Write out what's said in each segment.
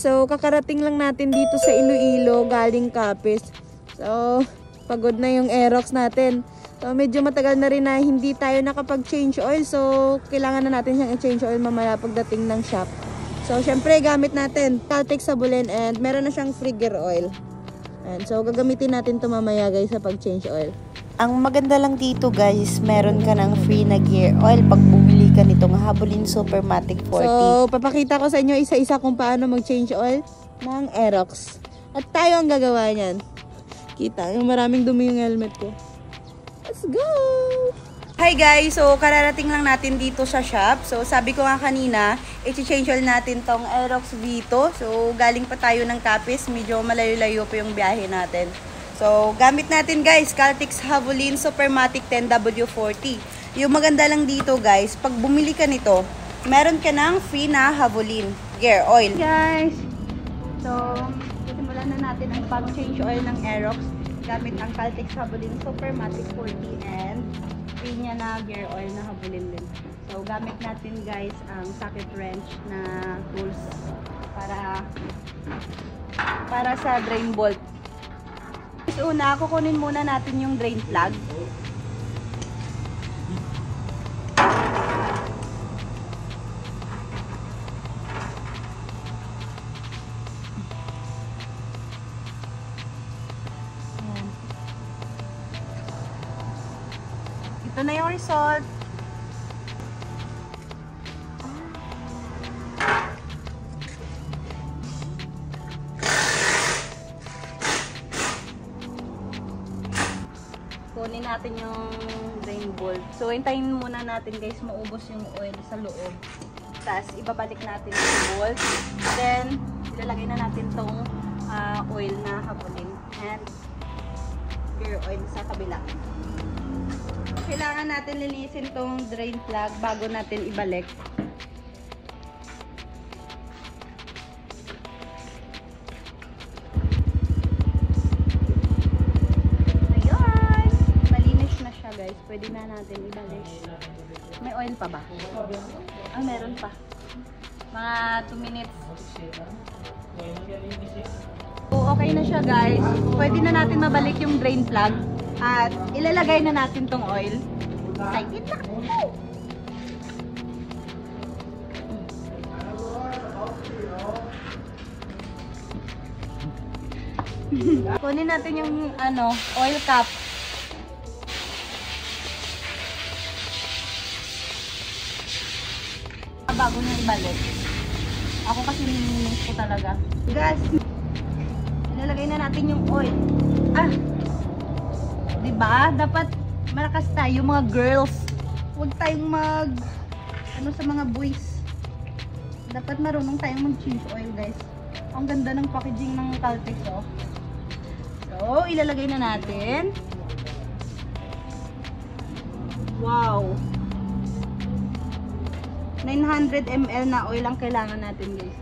guys, so kakarating lang natin dito sa Iloilo galing Capiz. So pagod na yung Aerox natin. So medyo matagal na rin na hindi tayo nakapag-change oil. So kailangan na natin siyang i-change oil mamaya pagdating ng shop. So syempre gamit natin Caltex Sabulin and meron na siyang free gear oil. And so gagamitin natin ito mamaya guys sa pag-change oil. Ang maganda lang dito guys, meron ka ng free na gear oil pag bumili ka nitong Havolin Supermatic 40. So papakita ko sa inyo isa-isa kung paano mag-change oil ng Aerox. At tayo ang gagawa niyan. Kita, yung maraming dumi yung helmet ko. Let's go! Hi guys! So, kararating lang natin dito sa shop. So, sabi ko nga kanina, i-change oil natin tong Aerox Vito. So, galing pa tayo ng Capiz. Medyo malayo-layo pa yung biyahe natin. So, gamit natin guys, Caltex Havolin Supermatic 10W40. Yung maganda lang dito guys, pag bumili ka nito, meron ka ng free na Havolin gear oil. Guys! So, simulan na natin ang pag-change oil ng Aerox gamit ang Caltex Havolin Supermatic 40 and free niya na gear oil na Havolin din. So, gamit natin guys ang socket wrench na tools para sa drain bolt. So, una, kukunin muna natin yung drain plug. Ito na yung result. Kunin natin yung drain bolt. So, hintayin muna natin guys maubos yung oil sa loob. Tapos, ibabalik natin yung bolt. Then, ilalagay na natin tong oil na Havolin and gear oil sa kabila. Kailangan natin linisin tong drain plug bago natin ibalik. Ayun! Malinis na siya guys. Pwede na natin ibalik. May oil pa ba? Ah, meron pa. Mga 2 minutes. So, okay na siya guys. Pwede na natin mabalik yung drain plug. At ilalagay na natin tong oil. Excited na ako! Kunin natin yung oil cap. Bago nyo ibalik. Ako kasi nilinis ko talaga. Guys, ilalagay na natin yung oil. Diba? Dapat malakas tayo mga girls. Huwag tayong sa mga boys. Dapat marunong tayong mag-change oil guys. Ang ganda ng packaging ng Caltex oh. So, ilalagay na natin. Wow! 900 ml na oil ang kailangan natin guys.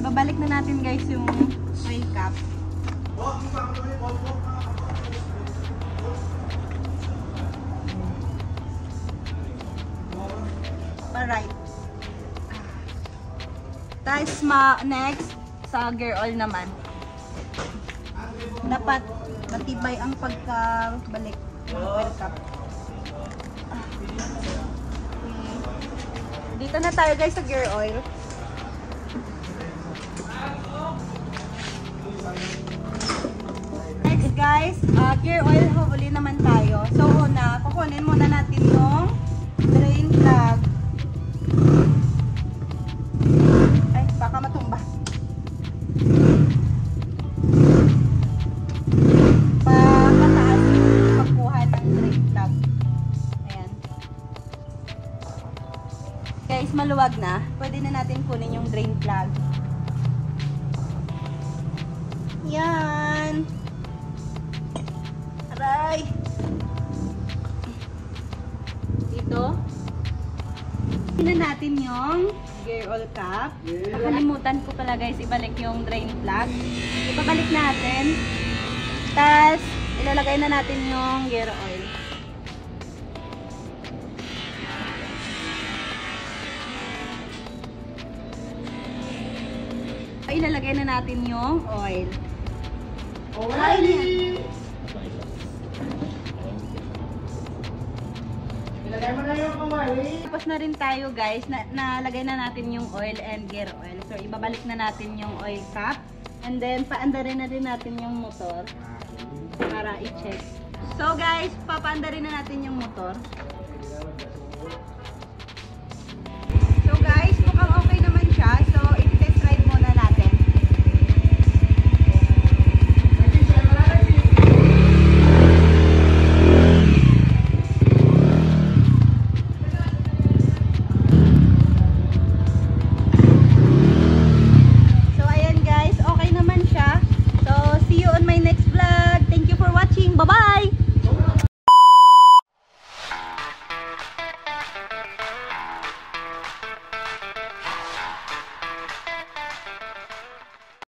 Ibabalik na natin guys yung oil cap. Alright. Tapos next, sa gear oil naman. Dapat matibay ang pagkabalik ng oil cap. Dito na tayo guys sa gear oil. Next guys, gear oil Havolin naman tayo. So una, kukunin muna natin yung drain plug. Ay, baka matumba. Pataas yung pagkuha ng drain plug. Ayan. Guys, maluwag na. Pwede na natin kunin yung drain plug. Yan. Aray. Dito. Tingnan natin yung gear oil cap. Nakalimutan ko pala guys ibalik yung drain plug. Ibabalik natin. Tapos ilalagay na natin yung gear oil. ilalagay na natin yung oil. O'Reilly! Ilagay mo na yung O'Reilly. Tapos na rin tayo guys, nalagay na natin yung oil and gear oil. So ibabalik na natin yung oil cap. And then paandarin na rin natin yung motor para i-check. So guys, papaandarin na natin yung motor.